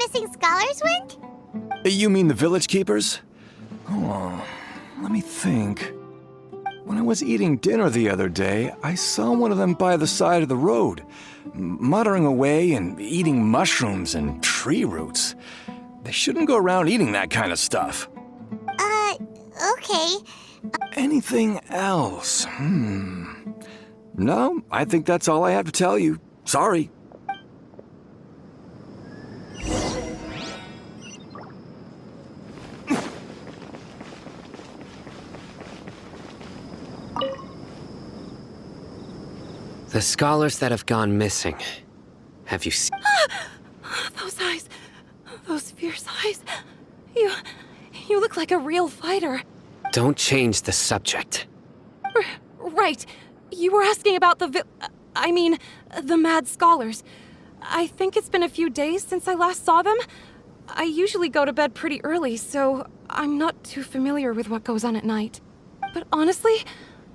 missing scholars went? You mean the village keepers? Oh, let me think. When I was eating dinner the other day, I saw one of them by the side of the road, muttering away and eating mushrooms and tree roots. They shouldn't go around eating that kind of stuff. Okay. Anything else? No, I think that's all I have to tell you. Sorry. The scholars that have gone missing. Have you seen? Those eyes. Those fierce eyes. You look like a real fighter. Don't change the subject. Right. You were asking about the mad scholars. I think it's been a few days since I last saw them. I usually go to bed pretty early, so I'm not too familiar with what goes on at night. But honestly,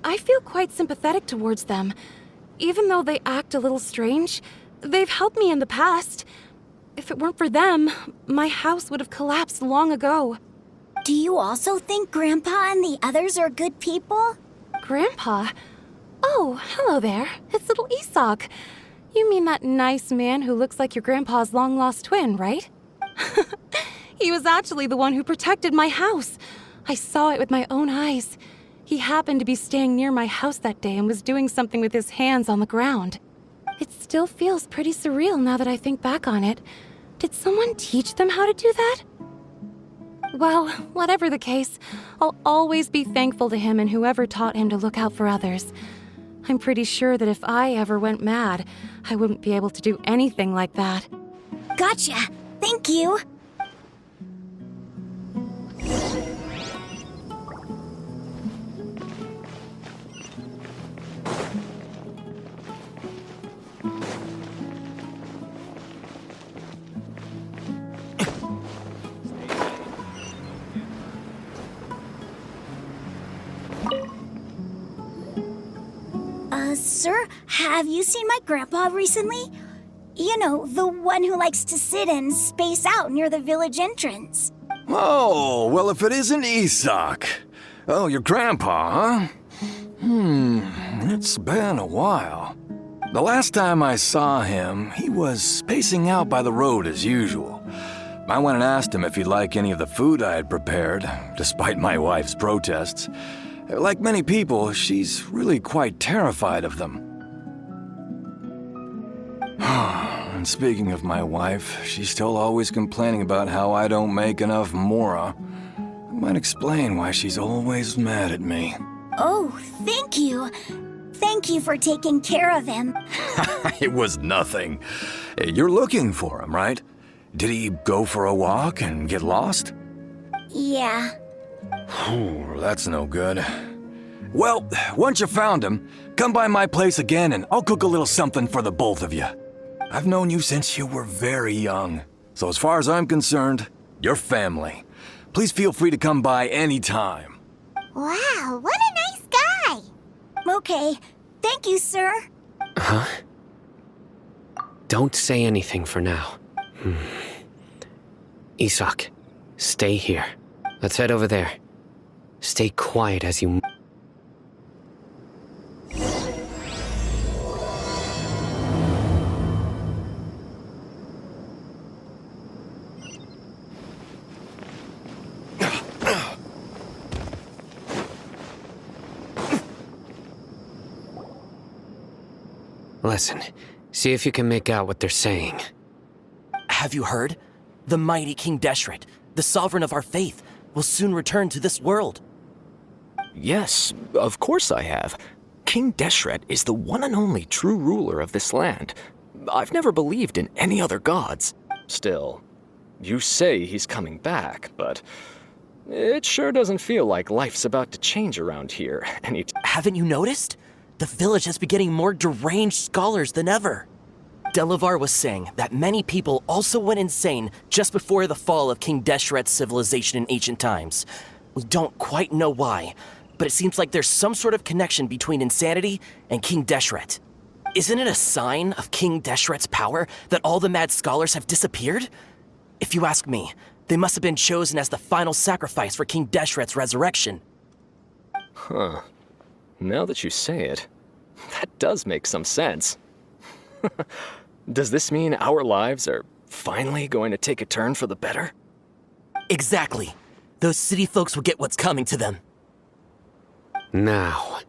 I feel quite sympathetic towards them. Even though they act a little strange, they've helped me in the past. If it weren't for them, my house would have collapsed long ago. Do you also think Grandpa and the others are good people? Grandpa? Oh, hello there. It's little Isak. You mean that nice man who looks like your grandpa's long-lost twin, right? He was actually the one who protected my house. I saw it with my own eyes. He happened to be staying near my house that day and was doing something with his hands on the ground. It still feels pretty surreal now that I think back on it. Did someone teach them how to do that? Well, whatever the case, I'll always be thankful to him and whoever taught him to look out for others. I'm pretty sure that if I ever went mad, I wouldn't be able to do anything like that. Gotcha. Thank you. Sir, have you seen my grandpa recently? You know, the one who likes to sit and space out near the village entrance. Oh, well, if it isn't Isak. Oh, your grandpa, huh? It's been a while. The last time I saw him, he was spacing out by the road as usual. I went and asked him if he'd like any of the food I had prepared, despite my wife's protests. Like many people, she's really quite terrified of them. And speaking of my wife, she's still always complaining about how I don't make enough mora. That might explain why she's always mad at me. Oh, thank you. Thank you for taking care of him. It was nothing. You're looking for him, right? Did he go for a walk and get lost? Yeah. Oh, that's no good. Well, once you found him, come by my place again and I'll cook a little something for the both of you. I've known you since you were very young, so as far as I'm concerned, you're family. Please feel free to come by anytime. Wow, what a nice guy. Okay, thank you, sir. Huh? Don't say anything for now. Isak, stay here. Let's head over there. Stay quiet as you... Listen, see if you can make out what they're saying. Have you heard? The mighty King Deshret, the sovereign of our faith, will soon return to this world. Yes, of course I have. King Deshret is the one and only true ruler of this land. I've never believed in any other gods. Still, you say he's coming back, but it sure doesn't feel like life's about to change around here Haven't you noticed? The village has been getting more deranged scholars than ever. Delavar was saying that many people also went insane just before the fall of King Deshret's civilization in ancient times. We don't quite know why, but it seems like there's some sort of connection between insanity and King Deshret. Isn't it a sign of King Deshret's power that all the mad scholars have disappeared? If you ask me, they must have been chosen as the final sacrifice for King Deshret's resurrection. Huh. Now that you say it, that does make some sense. Does this mean our lives are finally going to take a turn for the better? Exactly. Those city folks will get what's coming to them. Now,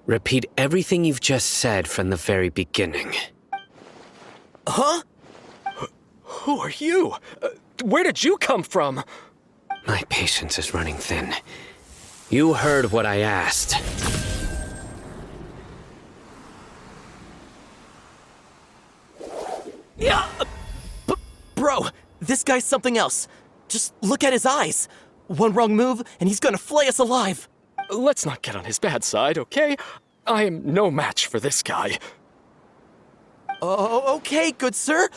repeat everything you've just said from the very beginning. Huh? Who are you? Where did you come from? My patience is running thin. You heard what I asked. Yeah! Bro, this guy's something else. Just look at his eyes. One wrong move, and he's gonna flay us alive. Let's not get on his bad side, okay? I am no match for this guy. Oh, okay, good sir.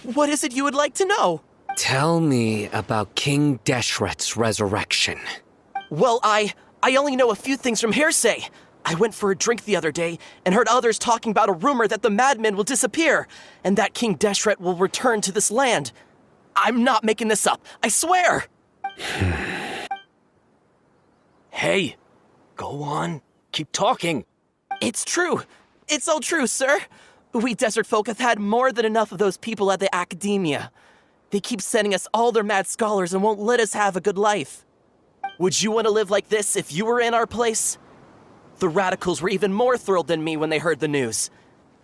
What is it you would like to know? Tell me about King Deshret's resurrection. Well, I only know a few things from hearsay. I went for a drink the other day and heard others talking about a rumor that the madmen will disappear and that King Deshret will return to this land. I'm not making this up, I swear! Hey, go on. Keep talking. It's true. It's all true, sir. We desert folk have had more than enough of those people at the academia. They keep sending us all their mad scholars and won't let us have a good life. Would you want to live like this if you were in our place? The radicals were even more thrilled than me when they heard the news.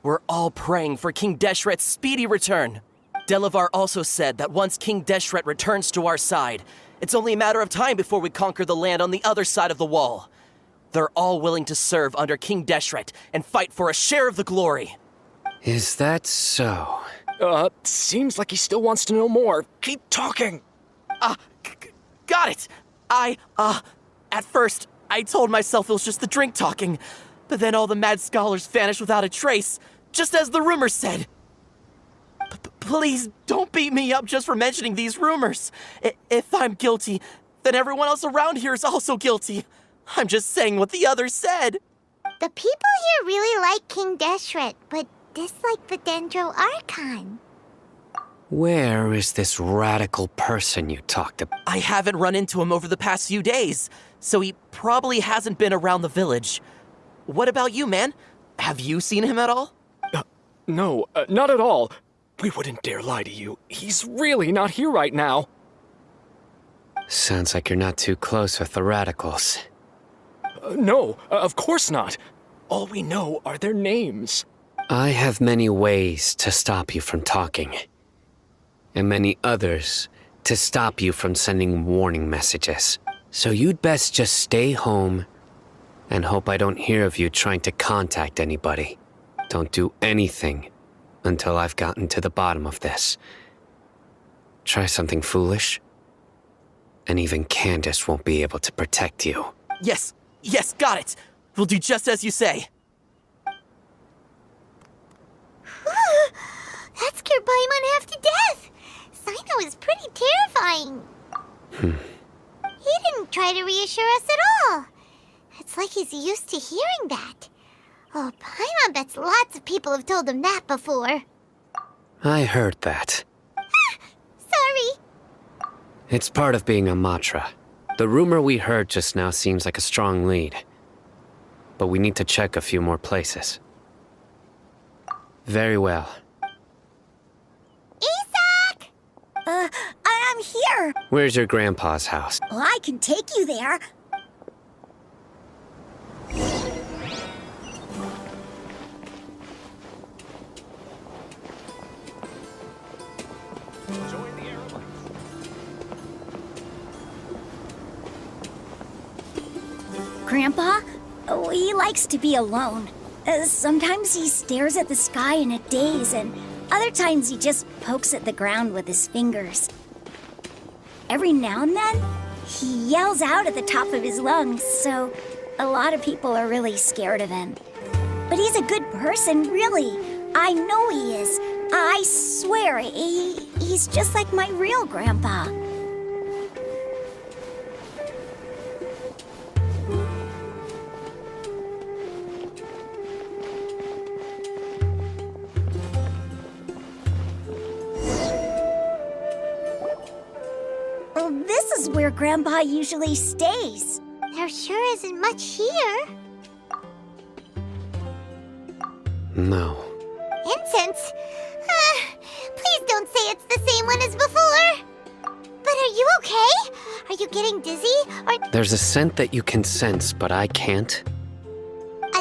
We're all praying for King Deshret's speedy return. Delavar also said that once King Deshret returns to our side, it's only a matter of time before we conquer the land on the other side of the wall. They're all willing to serve under King Deshret and fight for a share of the glory. Is that so? Seems like he still wants to know more. Keep talking. Got it! At first, I told myself it was just the drink talking, but then all the mad scholars vanished without a trace, just as the rumors said. Please, don't beat me up just for mentioning these rumors. If I'm guilty, then everyone else around here is also guilty. I'm just saying what the others said. The people here really like King Deshret, but dislike the Dendro Archon. Where is this radical person you talked about? I haven't run into him over the past few days, so he probably hasn't been around the village. What about you, man? Have you seen him at all? No, not at all. We wouldn't dare lie to you. He's really not here right now. Sounds like you're not too close with the radicals. No, of course not. All we know are their names. I have many ways to stop you from talking. And many others to stop you from sending warning messages. So you'd best just stay home and hope I don't hear of you trying to contact anybody. Don't do anything until I've gotten to the bottom of this. Try something foolish, and even Candace won't be able to protect you. Yes, got it. We'll do just as you say. That scared Paimon half to death. Sino is pretty terrifying. He didn't try to reassure us at all. It's like he's used to hearing that. Oh, Paimon bets lots of people have told him that before. I heard that. Sorry. It's part of being a Matra. The rumor we heard just now seems like a strong lead. But we need to check a few more places. Very well. Isak! I'm here. Where's your grandpa's house? Well, I can take you there. Grandpa? Oh, he likes to be alone. Sometimes he stares at the sky in a daze, and other times he just pokes at the ground with his fingers. Every now and then, he yells out at the top of his lungs, so a lot of people are really scared of him. But he's a good person, really. I know he is. I swear, he's just like my real grandpa. is where Grandpa usually stays. There sure isn't much here. No. Incense? Please don't say it's the same one as before. But are you okay? Are you getting dizzy? Or There's a scent that you can sense, but I can't.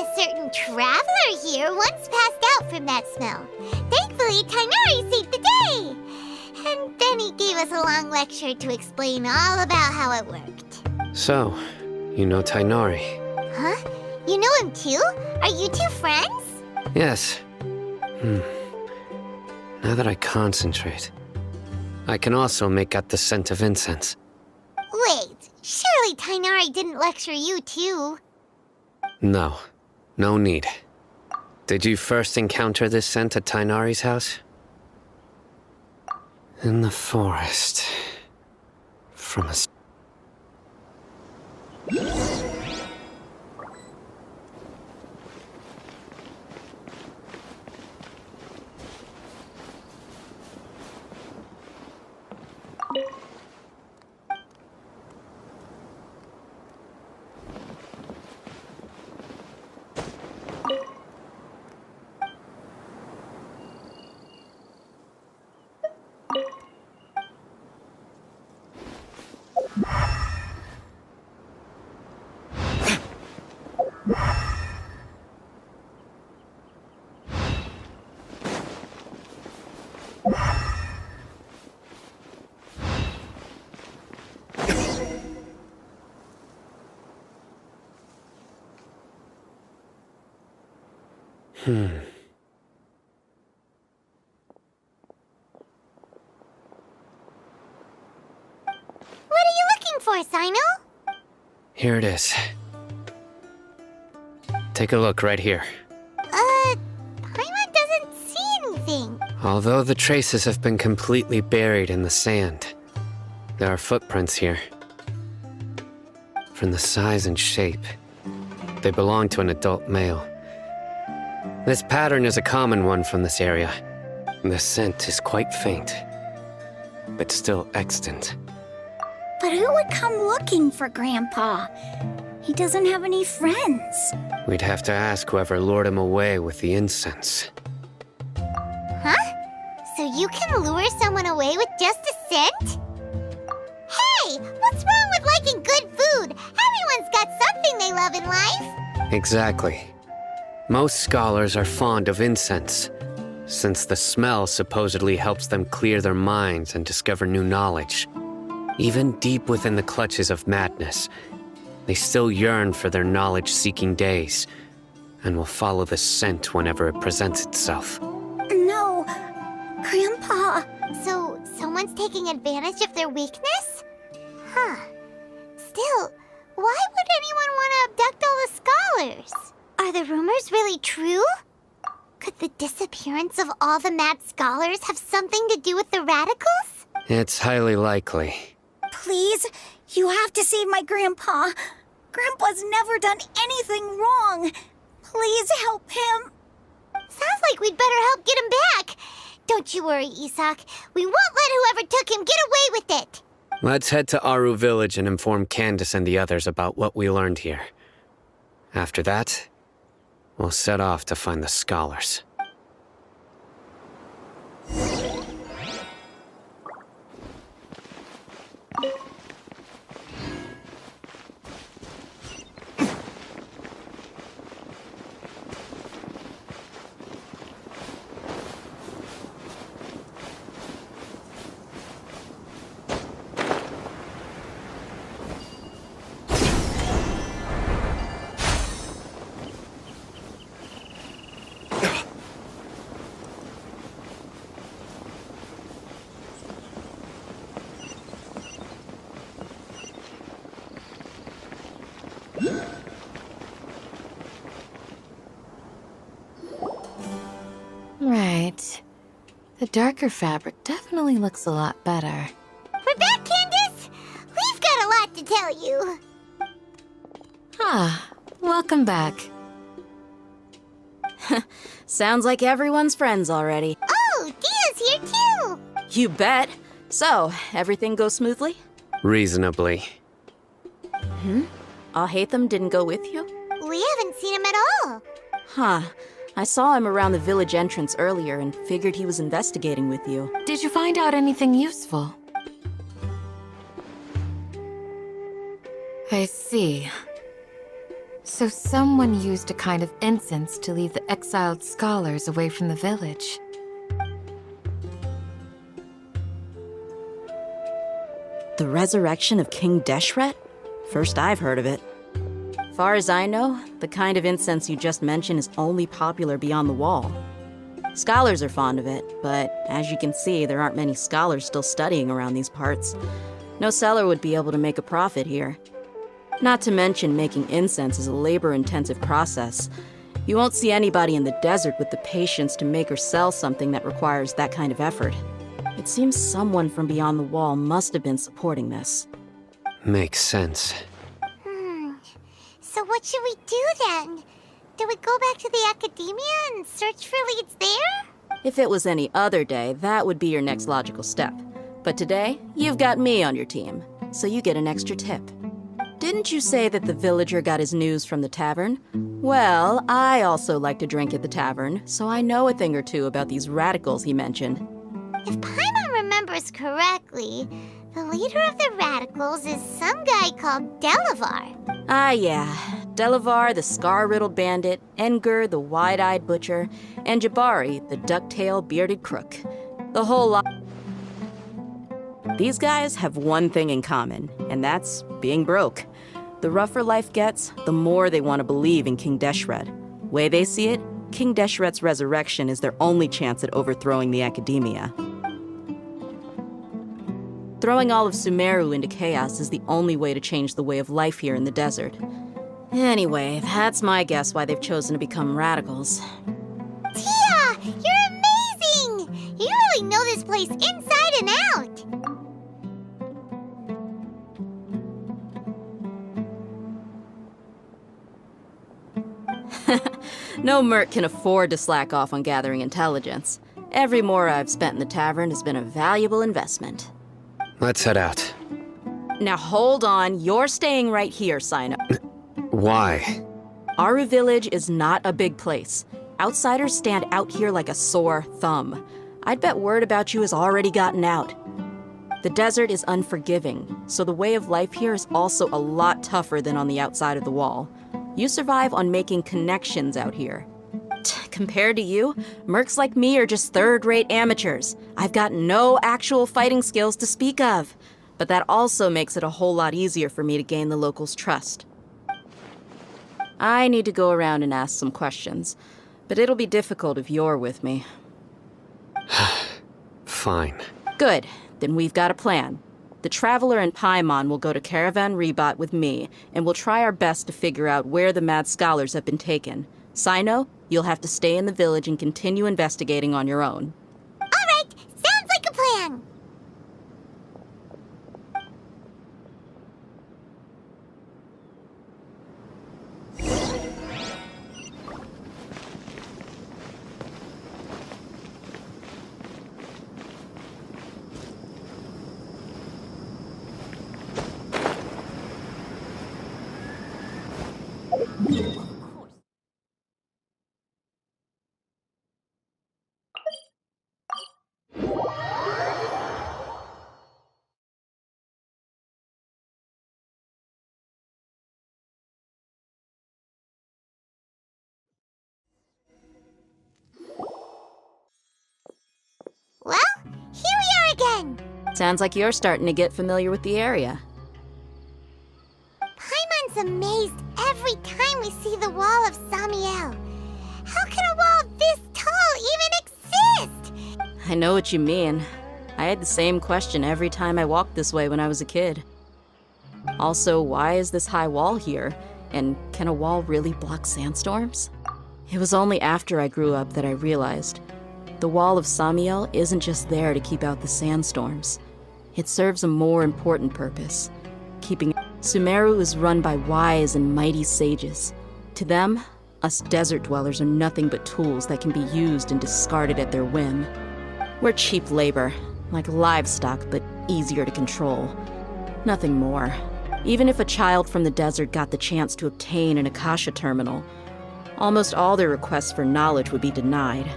a certain traveler here once passed out from that smell. Thankfully, Tainari saved the day. And then he gave us a long lecture to explain all about how it worked. So, you know Tainari? Huh? You know him too? Are you two friends? Yes. Now that I concentrate, I can also make out the scent of incense. Wait, surely Tainari didn't lecture you too. No. No need. Did you first encounter this scent at Tainari's house? In the forest. From a... What are you looking for, Sino? Here it is. Take a look right here. Paimon doesn't see anything. Although the traces have been completely buried in the sand, there are footprints here. From the size and shape, they belong to an adult male. This pattern is a common one from this area. The scent is quite faint, but still extant. But who would come looking for Grandpa? He doesn't have any friends. We'd have to ask whoever lured him away with the incense. Huh? So you can lure someone away with just a scent? Hey, what's wrong with liking good food? Everyone's got something they love in life. Exactly. Most scholars are fond of incense, since the smell supposedly helps them clear their minds and discover new knowledge. Even deep within the clutches of madness, they still yearn for their knowledge-seeking days, and will follow the scent whenever it presents itself. No, Grandpa. So someone's taking advantage of their weakness? Huh. Still, why would anyone want to abduct all the scholars? Are the rumors really true? Could the disappearance of all the mad scholars have something to do with the radicals? It's highly likely. Please, you have to save my Grandpa. Grandpa's never done anything wrong. Please help him. Sounds like we'd better help get him back. Don't you worry, Isak. We won't let whoever took him get away with it. Let's head to Aru Village and inform Candace and the others about what we learned here. After that, we'll set off to find the scholars. Right. The darker fabric definitely looks a lot better. We're back, Candace. We've got a lot to tell you. Ah, welcome back. Sounds like everyone's friends already. Oh, Dia's here too. You bet. So, everything goes smoothly? Reasonably. Alhaitham didn't go with you? We haven't seen him at all. Huh. I saw him around the village entrance earlier and figured he was investigating with you. Did you find out anything useful? I see. So someone used a kind of incense to lead the exiled scholars away from the village. The resurrection of King Deshret? First I've heard of it. Far as I know, the kind of incense you just mentioned is only popular beyond the wall. Scholars are fond of it, but as you can see, there aren't many scholars still studying around these parts. No seller would be able to make a profit here. Not to mention, making incense is a labor-intensive process. You won't see anybody in the desert with the patience to make or sell something that requires that kind of effort. It seems someone from beyond the wall must have been supporting this. Makes sense. So what should we do then? Do we go back to the academia and search for leads there? If it was any other day, that would be your next logical step. But today, you've got me on your team, so you get an extra tip. Didn't you say that the villager got his news from the tavern? Well, I also like to drink at the tavern, so I know a thing or two about these radicals he mentioned. If Paimon remembers correctly, the leader of the radicals is some guy called Delavar. Ah, yeah. Delavar, the scar-riddled bandit, Engur, the wide-eyed butcher, and Jabari, the duck-tailed bearded crook. The whole lot. These guys have one thing in common, and that's being broke. The rougher life gets, the more they want to believe in King Deshret. Way they see it, King Deshret's resurrection is their only chance at overthrowing the academia. Throwing all of Sumeru into chaos is the only way to change the way of life here in the desert. Anyway, that's my guess why they've chosen to become radicals. Tia! You're amazing! You really know this place inside and out! No merc can afford to slack off on gathering intelligence. Every mora I've spent in the tavern has been a valuable investment. Let's head out. Now hold on, you're staying right here, Sino. Why? Aru Village is not a big place. Outsiders stand out here like a sore thumb. I'd bet word about you has already gotten out. The desert is unforgiving, so the way of life here is also a lot tougher than on the outside of the wall. You survive on making connections out here. Compared to you, mercs like me are just third-rate amateurs. I've got no actual fighting skills to speak of. But that also makes it a whole lot easier for me to gain the locals' trust. I need to go around and ask some questions, but it'll be difficult if you're with me. Fine. Good, then we've got a plan. The Traveler and Paimon will go to Caravan Rebat with me, and we'll try our best to figure out where the mad scholars have been taken. Sino, you'll have to stay in the village and continue investigating on your own. All right, sounds like a plan. Well, here we are again. Sounds like you're starting to get familiar with the area. Paimon's amazed every time we see the wall of Samiel. How can a wall this tall even exist? I know what you mean. I had the same question every time I walked this way when I was a kid. Also, why is this high wall here? And can a wall really block sandstorms? It was only after I grew up that I realized the wall of Samiel isn't just there to keep out the sandstorms. It serves a more important purpose. Sumeru is run by wise and mighty sages. To them, us desert dwellers are nothing but tools that can be used and discarded at their whim. We're cheap labor, like livestock, but easier to control. Nothing more. Even if a child from the desert got the chance to obtain an Akasha terminal, almost all their requests for knowledge would be denied.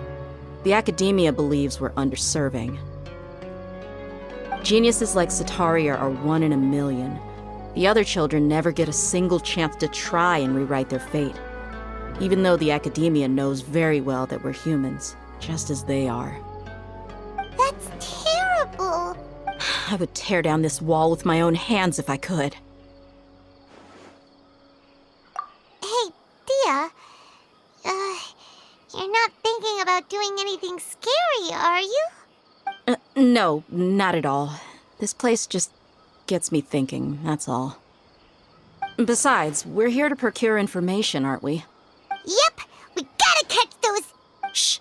The academia believes we're underserving. Geniuses like Sataria are 1 in a million. The other children never get a single chance to try and rewrite their fate, even though the academia knows very well that we're humans, just as they are. That's terrible. I would tear down this wall with my own hands if I could. Hey, Dia. You're not thinking about doing anything scary, are you? No, not at all. This place just gets me thinking, that's all. Besides, we're here to procure information, aren't we? Yep, we gotta catch those... Shh.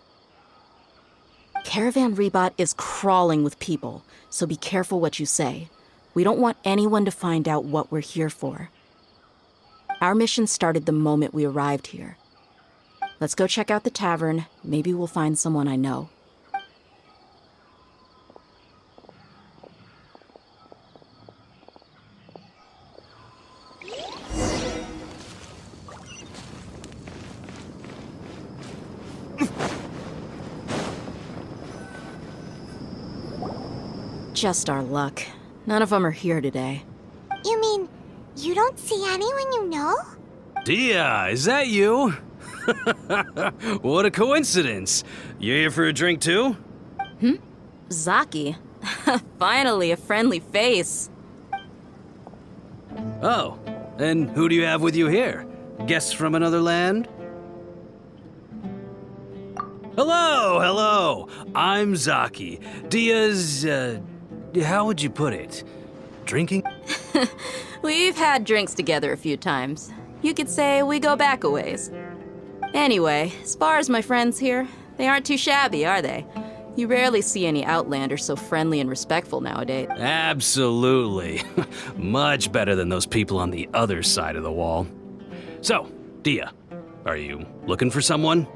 Caravan Rebot is crawling with people, so be careful what you say. We don't want anyone to find out what we're here for. Our mission started the moment we arrived here. Let's go check out the tavern. Maybe we'll find someone I know. Just our luck. None of them are here today. You mean, you don't see anyone you know? Dia, is that you? What a coincidence. You here for a drink too? Zaki. Finally, a friendly face. Oh, and who do you have with you here? Guests from another land? Hello. I'm Zaki. Dia's, how would you put it? Drinking? We've had drinks together a few times. You could say we go back a ways. Anyway, as far as my friends here, they aren't too shabby, are they? You rarely see any Outlanders so friendly and respectful nowadays. Absolutely. Much better than those people on the other side of the wall. So, Dia, are you looking for someone?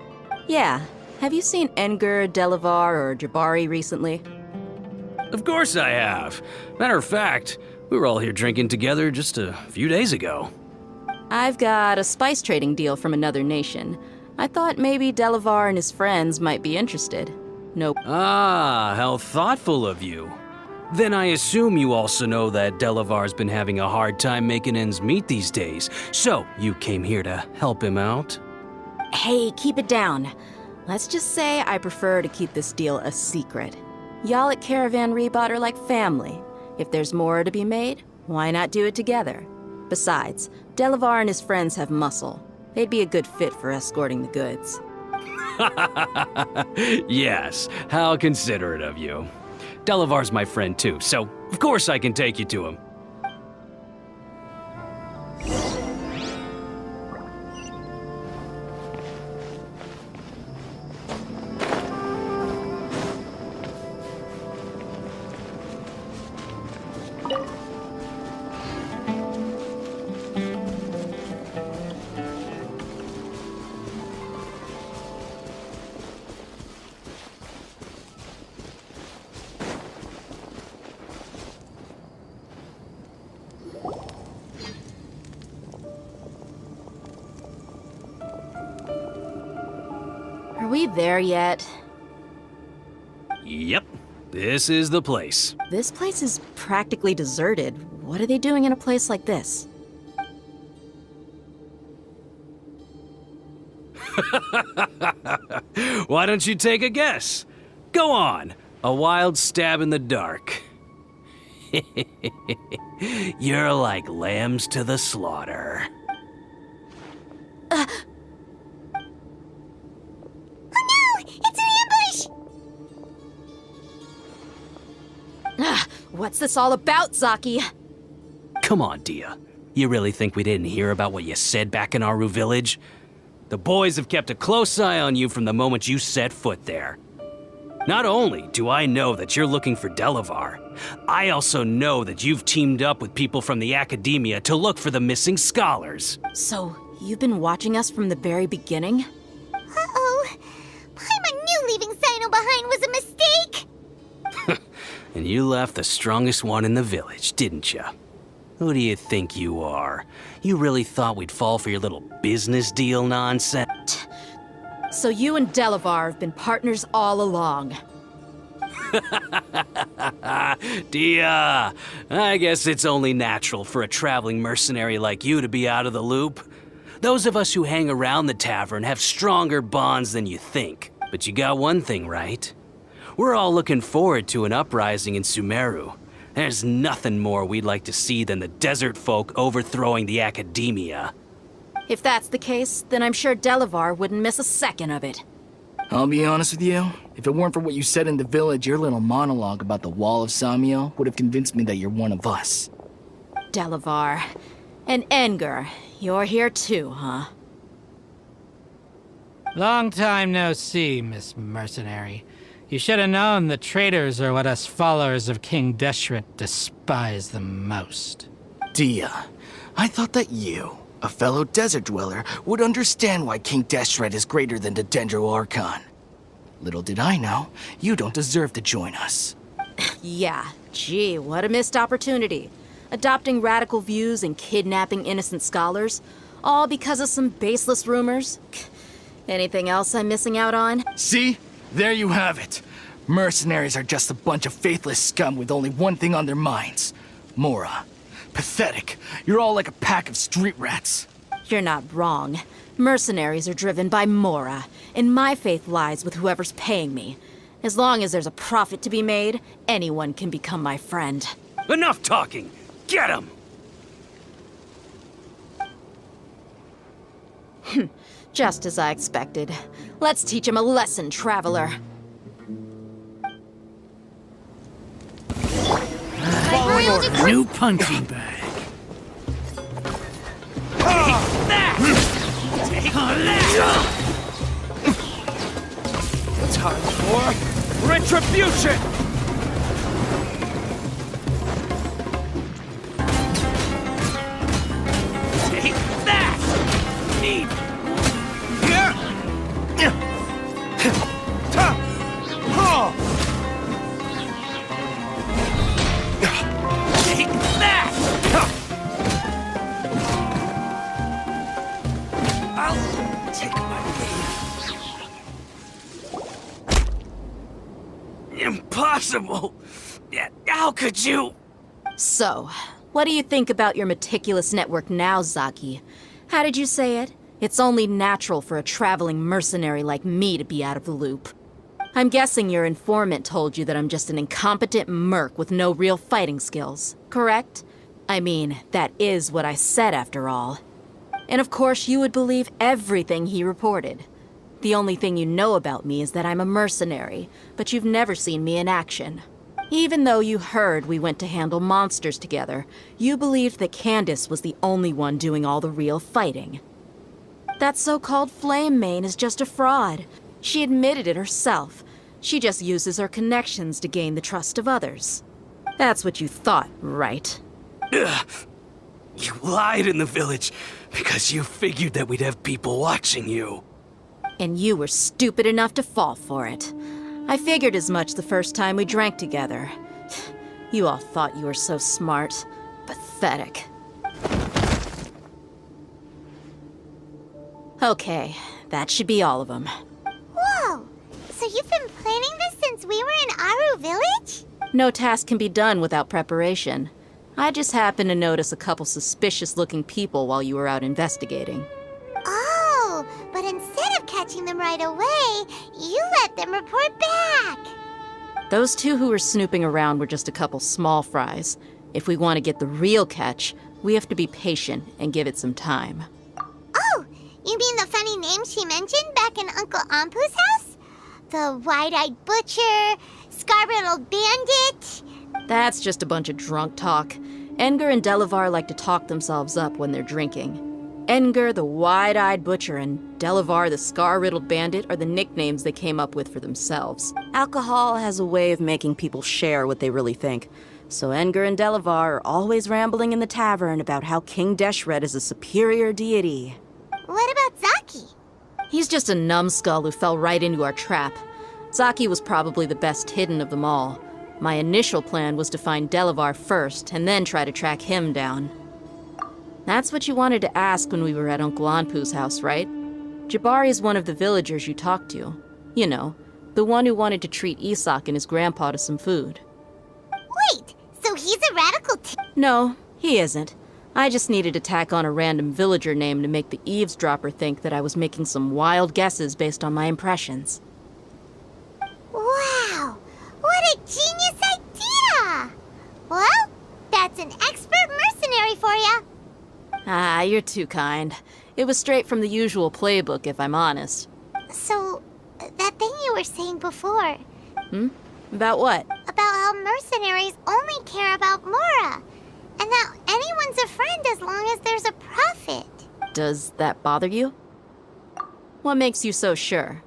Yeah. Have you seen Enger, Delavar, or Jabari recently? Of course I have. Matter of fact, we were all here drinking together just a few days ago. I've got a spice trading deal from another nation. I thought maybe Delavar and his friends might be interested. Nope. Ah, how thoughtful of you. Then I assume you also know that Delavar's been having a hard time making ends meet these days, so you came here to help him out? Hey, keep it down. Let's just say I prefer to keep this deal a secret. Y'all at Caravan Rebot are like family. If there's more to be made, why not do it together? Besides, Delavar and his friends have muscle. They'd be a good fit for escorting the goods. Yes, how considerate of you. Delavar's my friend too, so of course I can take you to him. Are we there yet? Yep, this is the place. This place is practically deserted. What are they doing in a place like this? Why don't you take a guess? Go on, a wild stab in the dark. You're like lambs to the slaughter. What's this all about, Zaki? Come on, Dia. You really think we didn't hear about what you said back in Aru village? The boys have kept a close eye on you from the moment you set foot there. Not only do I know that you're looking for Delavar, I also know that you've teamed up with people from the academia to look for the missing scholars. So, you've been watching us from the very beginning? Uh-oh. Paimon knew leaving Sino behind was a mistake! And you left the strongest one in the village, didn't you? Who do you think you are? You really thought we'd fall for your little business deal nonsense? So you and Delavar have been partners all along. Dia, I guess it's only natural for a traveling mercenary like you to be out of the loop. Those of us who hang around the tavern have stronger bonds than you think. But you got one thing right. We're all looking forward to an uprising in Sumeru. There's nothing more we'd like to see than the desert folk overthrowing the academia. If that's the case, then I'm sure Delavar wouldn't miss a second of it. I'll be honest with you, if it weren't for what you said in the village, your little monologue about the Wall of Samiel would have convinced me that you're one of us. Delavar. And Enger, you're here too, huh? Long time no see, Miss Mercenary. You should have known the traitors are what us followers of King Deshret despise the most. Dia, I thought that you, a fellow desert dweller, would understand why King Deshret is greater than the Dendro Archon. Little did I know, you don't deserve to join us. Yeah, gee, what a missed opportunity. Adopting radical views and kidnapping innocent scholars, all because of some baseless rumors. Anything else I'm missing out on? See? There you have it. Mercenaries are just a bunch of faithless scum with only one thing on their minds. Mora. Pathetic. You're all like a pack of street rats. You're not wrong. Mercenaries are driven by Mora, and my faith lies with whoever's paying me. As long as there's a profit to be made, anyone can become my friend. Enough talking! Get him! Just as I expected. Let's teach him a lesson, traveler. Following order. New punching bag. Time for retribution! Take that! Need Take that! I'll take my leave. Impossible! How could you? So, what do you think about your meticulous network now, Zaki? How did you say it? It's only natural for a traveling mercenary like me to be out of the loop. I'm guessing your informant told you that I'm just an incompetent merc with no real fighting skills, correct? I mean, that is what I said after all. And of course you would believe everything he reported. The only thing you know about me is that I'm a mercenary, but you've never seen me in action. Even though you heard we went to handle monsters together, you believed that Candace was the only one doing all the real fighting. That so-called Flame Mane is just a fraud. She admitted it herself. She just uses her connections to gain the trust of others. That's what you thought, right? Ugh. You lied in the village because you figured that we'd have people watching you. And you were stupid enough to fall for it. I figured as much the first time we drank together. You all thought you were so smart. Pathetic. Okay, that should be all of them. Whoa! So you've been planning this since we were in Aru Village? No task can be done without preparation. I just happened to notice a couple suspicious-looking people while you were out investigating. Oh, but instead of catching them right away, you let them report back. Those two who were snooping around were just a couple small fries. If we want to get the real catch, we have to be patient and give it some time. Oh, you mean the funny name she mentioned back in Uncle Ampu's house? The wide-eyed butcher, scar-riddled bandit? That's just a bunch of drunk talk. Enger and Delavar like to talk themselves up when they're drinking. Enger, the wide-eyed butcher, and Delavar, the scar-riddled bandit, are the nicknames they came up with for themselves. Alcohol has a way of making people share what they really think. So Enger and Delavar are always rambling in the tavern about how King Deshret is a superior deity. What about Zaki? He's just a numbskull who fell right into our trap. Zaki was probably the best hidden of them all. My initial plan was to find Delavar first, and then try to track him down. That's what you wanted to ask when we were at Uncle Anpu's house, right? Jabari is one of the villagers you talked to. You know, the one who wanted to treat Isak and his grandpa to some food. Wait, so he's a radical No, he isn't. I just needed to tack on a random villager name to make the eavesdropper think that I was making some wild guesses based on my impressions. Wow, what a genius idea! Well, that's an expert mercenary for ya. Ah, you're too kind. It was straight from the usual playbook, if I'm honest. So, that thing you were saying before, About what? about how mercenaries only care about Mora, and that anyone's a friend as long as there's a profit. Does that bother you? What makes you so sure?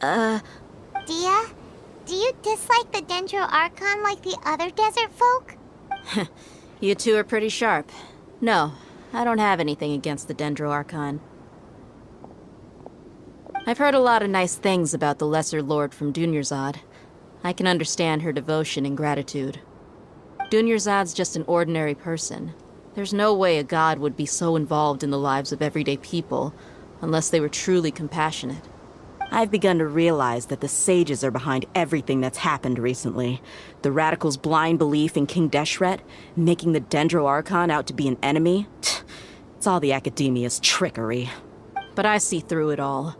Dia, do you dislike the Dendro Archon like the other desert folk? You two are pretty sharp. No, I don't have anything against the Dendro Archon. I've heard a lot of nice things about the Lesser Lord from Dunyarzad. I can understand her devotion and gratitude. Dunyarzad's just an ordinary person. There's no way a god would be so involved in the lives of everyday people, unless they were truly compassionate. I've begun to realize that the sages are behind everything that's happened recently. The radicals' blind belief in King Deshret, making the Dendro Archon out to be an enemy. It's all the academia's trickery. But I see through it all.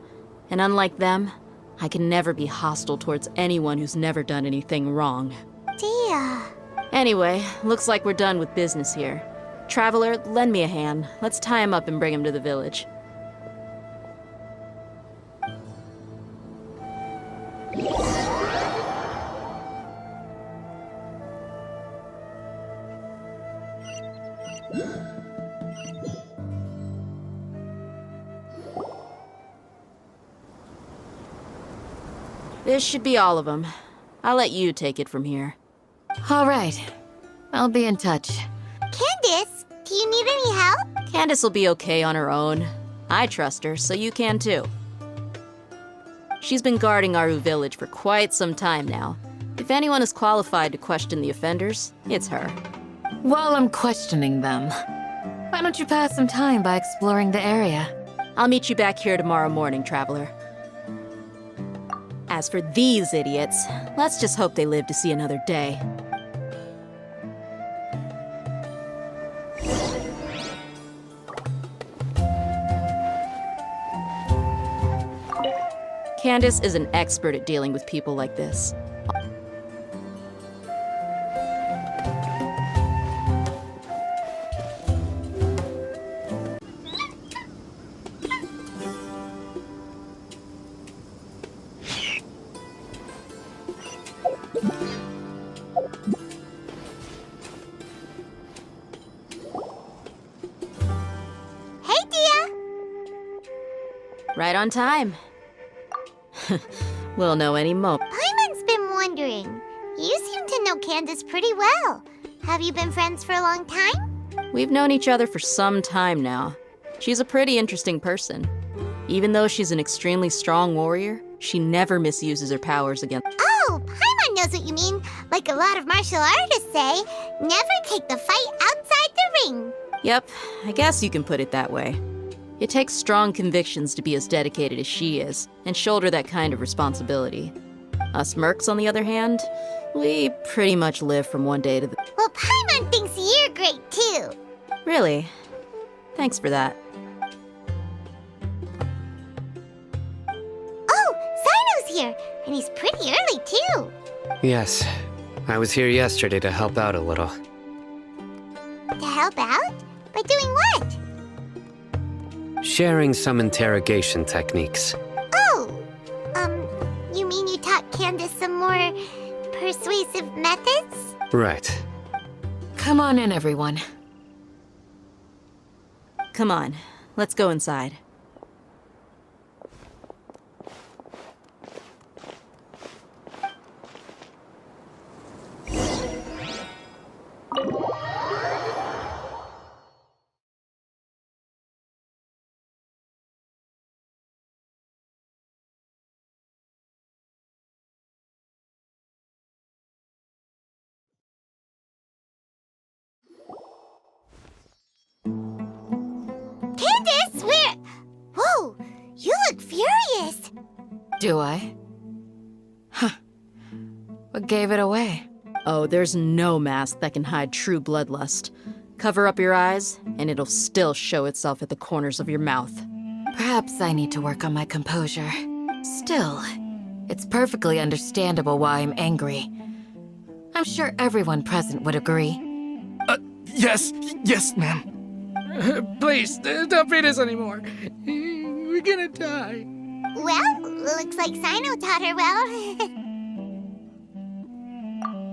And unlike them, I can never be hostile towards anyone who's never done anything wrong. Dia. Anyway, looks like we're done with business here. Traveler, lend me a hand. Let's tie him up and bring him to the village. This should be all of them. I'll let you take it from here. All right. I'll be in touch. Candace, do you need any help? Candace will be okay on her own. I trust her, so you can too. She's been guarding Aru village for quite some time now. If anyone is qualified to question the offenders, it's her. While I'm questioning them, why don't you pass some time by exploring the area? I'll meet you back here tomorrow morning, Traveler. As for these idiots, let's just hope they live to see another day. Candace is an expert at dealing with people like this. Hey, Dia. Right on time. We'll know any moment. Paimon's been wondering. You seem to know Candace pretty well. Have you been friends for a long time? We've known each other for some time now. She's a pretty interesting person. Even though she's an extremely strong warrior, she never misuses her powers against. Oh, Paimon knows what you mean. Like a lot of martial artists say, never take the fight outside the ring. Yep, I guess you can put it that way. It takes strong convictions to be as dedicated as she is, and shoulder that kind of responsibility. Us mercs, on the other hand, we pretty much live from one day to the... Well, Paimon thinks you're great too. Really? Thanks for that. Oh, Sino's here, and he's pretty early too. Yes, I was here yesterday to help out a little. To help out? By doing what? Sharing some interrogation techniques. Oh, you mean you taught Candace some more persuasive methods? Right. Come on in, everyone. Come on, let's go inside. furious. Do I? Huh. What gave it away? Oh, there's no mask that can hide true bloodlust. Cover up your eyes, and it'll still show itself at the corners of your mouth. Perhaps I need to work on my composure. Still, it's perfectly understandable why I'm angry. I'm sure everyone present would agree. Yes, ma'am. Please, don't beat us anymore. We're gonna die. Well, looks like Sino taught her well.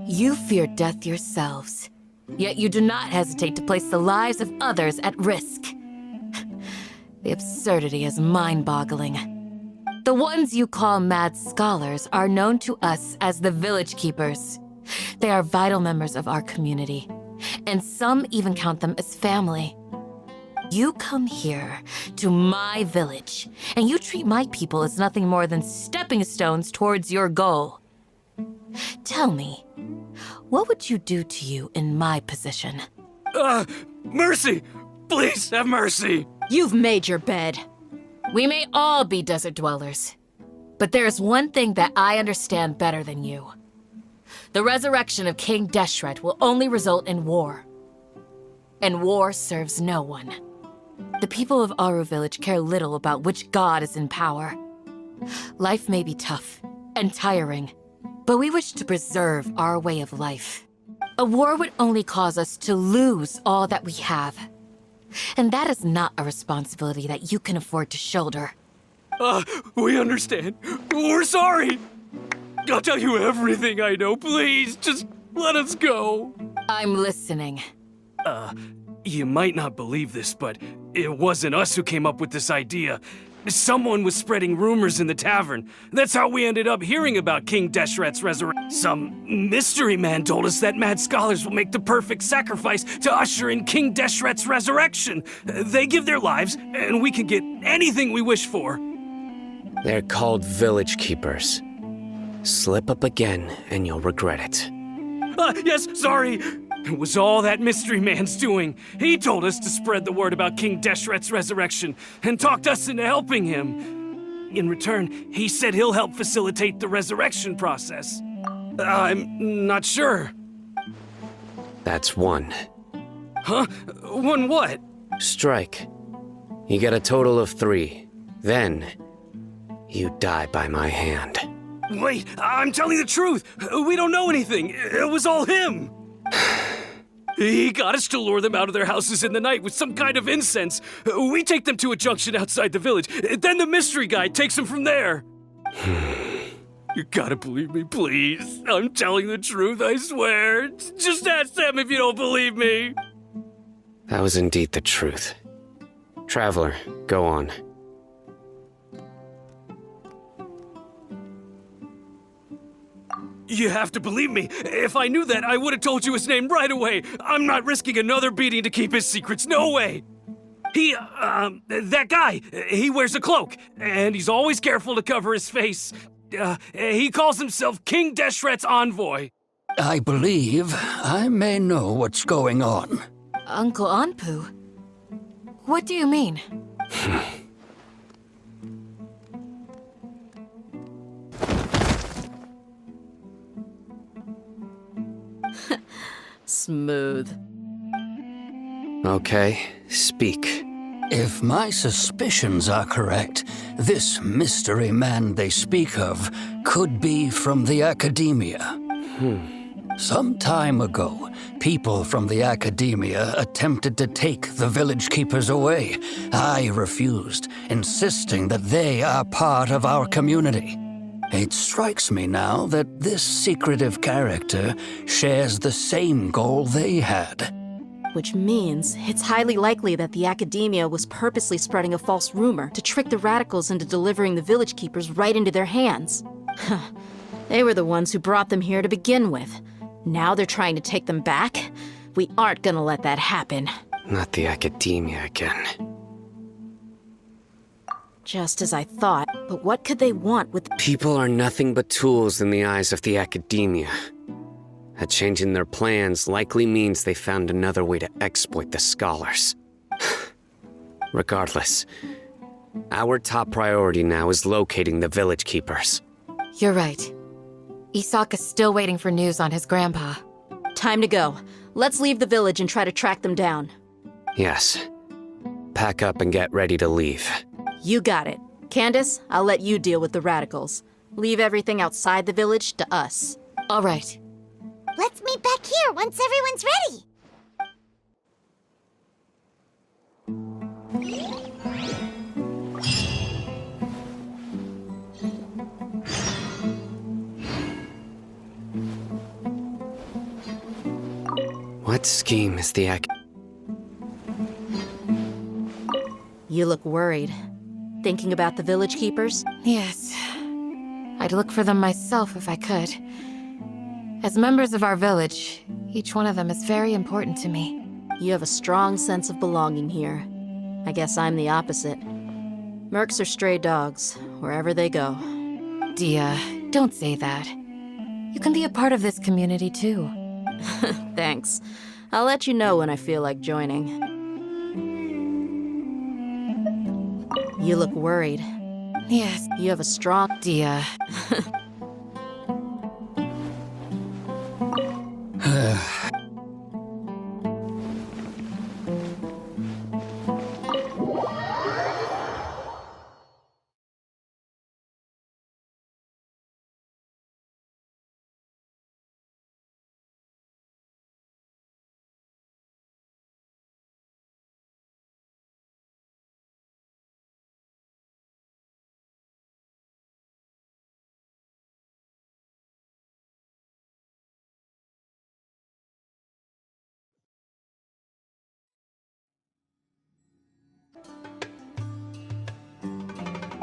You fear death yourselves, yet you do not hesitate to place the lives of others at risk. The absurdity is mind-boggling. The ones you call mad scholars are known to us as the Village Keepers. They are vital members of our community, and some even count them as family. You come here to my village, and you treat my people as nothing more than stepping stones towards your goal. Tell me, what would you do to you in my position? Mercy! Please have mercy! You've made your bed. We may all be desert dwellers, but there is one thing that I understand better than you. The resurrection of King Deshret will only result in war. And war serves no one. The people of Aru Village care little about which god is in power. Life may be tough and tiring, but we wish to preserve our way of life. A war would only cause us to lose all that we have. And that is not a responsibility that you can afford to shoulder. We understand. We're sorry. I'll tell you everything I know. Please, just let us go. I'm listening. You might not believe this, but it wasn't us who came up with this idea. Someone was spreading rumors in the tavern. That's how we ended up hearing about King Deshret's resurrection. Some mystery man told us that mad scholars will make the perfect sacrifice to usher in King Deshret's resurrection. They give their lives, and we can get anything we wish for. They're called Village Keepers. Slip up again, and you'll regret it. Yes, sorry. It was all that mystery man's doing. He told us to spread the word about King Deshret's resurrection and talked us into helping him. In return, he said he'll help facilitate the resurrection process. I'm not sure. That's one. Huh? One what? Strike. You get a total of 3. Then, you die by my hand. Wait, I'm telling the truth. We don't know anything. It was all him. He got us to lure them out of their houses in the night with some kind of incense. We take them to a junction outside the village. Then the mystery guy takes them from there. You gotta believe me, please. I'm telling the truth, I swear. Just ask them if you don't believe me. That was indeed the truth. Traveler, go on. You have to believe me. If I knew that, I would have told you his name right away. I'm not risking another beating to keep his secrets. No way. That guy, he wears a cloak, and he's always careful to cover his face. He calls himself King Deshret's envoy. I believe I may know what's going on. Uncle Anpu? What do you mean? Smooth. Okay, speak. If my suspicions are correct, this mystery man they speak of could be from the academia. Some time ago, people from the academia attempted to take the village keepers away. I refused, insisting that they are part of our community. It strikes me now that this secretive character shares the same goal they had. Which means it's highly likely that the academia was purposely spreading a false rumor to trick the radicals into delivering the village keepers right into their hands. They were the ones who brought them here to begin with. Now they're trying to take them back? We aren't gonna let that happen. Not the academia again. Just as I thought, but what could they want with... People are nothing but tools in the eyes of the academia. A change in their plans likely means they found another way to exploit the scholars. Regardless, Our top priority now is locating the village keepers. You're right. Isak is still waiting for news on his grandpa. Time to go. Let's leave the village and try to track them down. Yes. Pack up and get ready to leave. You got it. Candace, I'll let you deal with the radicals. Leave everything outside the village to us. All right. Let's meet back here once everyone's ready. What scheme is the You look worried. Thinking about the village keepers? Yes. I'd look for them myself if I could. As members of our village, each one of them is very important to me. You have a strong sense of belonging here. I guess I'm the opposite. Mercs are stray dogs, wherever they go. Dia, don't say that. You can be a part of this community too. Thanks. I'll let you know when I feel like joining. You look worried. Yes. You have a strong... Dia.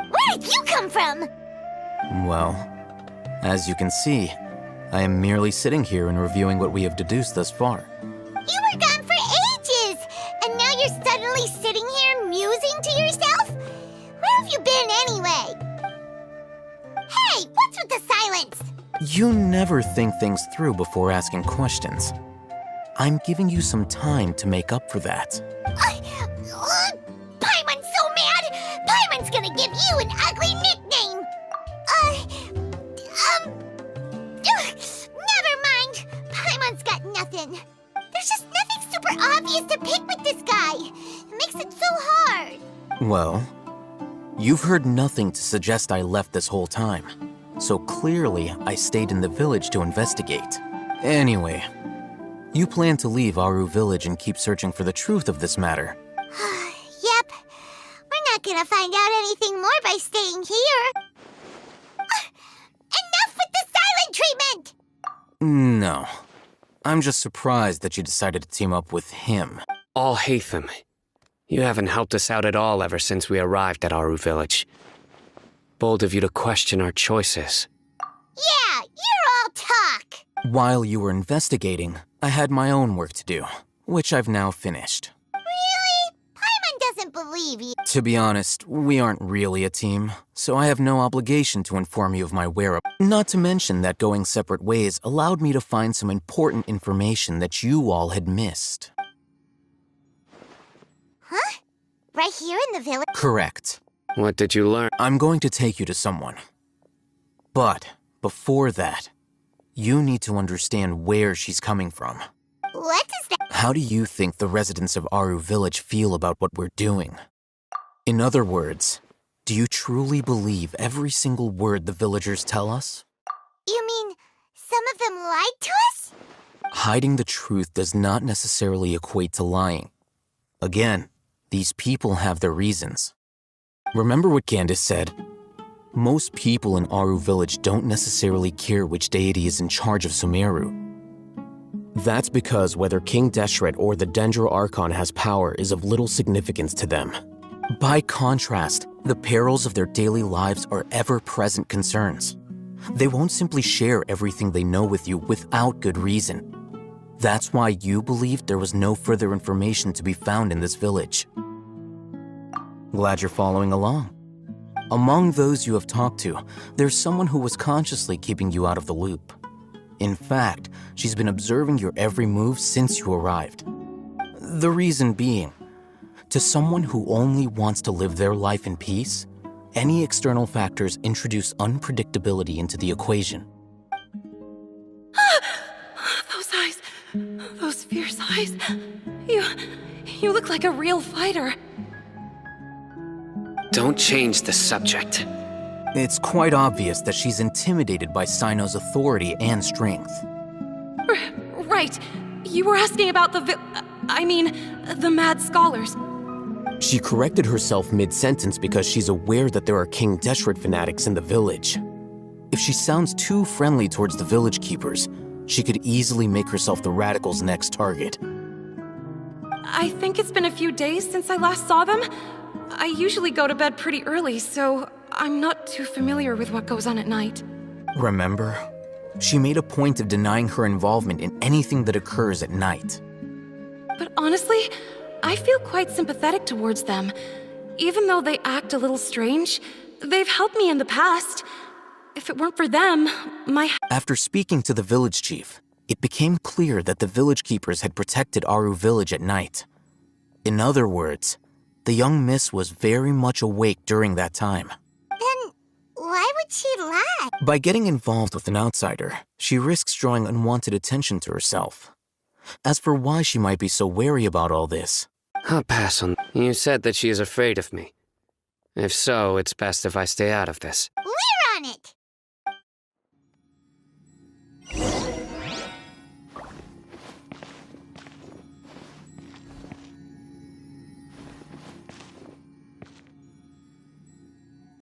Where did you come from? Well, as you can see, I am merely sitting here and reviewing what we have deduced thus far. You were gone for ages, and now you're suddenly sitting here musing to yourself? Where have you been anyway? Hey, what's with the silence? You never think things through before asking questions. I'm giving you some time to make up for that. Paimon's so mad! Paimon's gonna give you an ugly nickname! Never mind! Paimon's got nothing. There's just nothing super obvious to pick with this guy. It makes it so hard. Well, you've heard nothing to suggest I left this whole time. So clearly, I stayed in the village to investigate. Anyway, you plan to leave Aru Village and keep searching for the truth of this matter. Yep. We're not gonna find out anything more by staying here. Enough with the silent treatment! No. I'm just surprised that you decided to team up with him. Al-Haytham, you haven't helped us out at all ever since we arrived at Aru Village. Bold of you to question our choices. Yeah, you're all talk. While you were investigating, I had my own work to do, which I've now finished. Really? Paimon doesn't believe you. To be honest, we aren't really a team, so I have no obligation to inform you of my whereabouts. Not to mention that going separate ways allowed me to find some important information that you all had missed. Huh? Right here in the village? Correct. What did you learn? I'm going to take you to someone. But before that, you need to understand where she's coming from. What is that? How do you think the residents of Aru Village feel about what we're doing? In other words, do you truly believe every single word the villagers tell us? You mean some of them lied to us? Hiding the truth does not necessarily equate to lying. Again, these people have their reasons. Remember what Candace said? Most people in Aru Village don't necessarily care which deity is in charge of Sumeru. That's because whether King Deshret or the Dendro Archon has power is of little significance to them. By contrast, the perils of their daily lives are ever-present concerns. They won't simply share everything they know with you without good reason. That's why you believed there was no further information to be found in this village. Glad you're following along. Among those you have talked to, there's someone who was consciously keeping you out of the loop. In fact, she's been observing your every move since you arrived. The reason being, To someone who only wants to live their life in peace, any external factors introduce unpredictability into the equation. Those eyes. Those fierce eyes. You look like a real fighter. Don't change the subject. It's quite obvious that she's intimidated by Sino's authority and strength. Right. You were asking about the the mad scholars. She corrected herself mid-sentence because she's aware that there are King Deshret fanatics in the village. If she sounds too friendly towards the village keepers, she could easily make herself the radicals' next target. I think it's been a few days since I last saw them. I usually go to bed pretty early, so I'm not too familiar with what goes on at night. Remember? She made a point of denying her involvement in anything that occurs at night. But honestly, I feel quite sympathetic towards them. Even though they act a little strange, they've helped me in the past. If it weren't for them, After speaking to the village chief, it became clear that the village keepers had protected Aru village at night. In other words, the young miss was very much awake during that time. Then why would she lie? By getting involved with an outsider, she risks drawing unwanted attention to herself. As for why she might be so wary about all this, I'll pass on. You said that she is afraid of me. If so, it's best if I stay out of this. We're on it!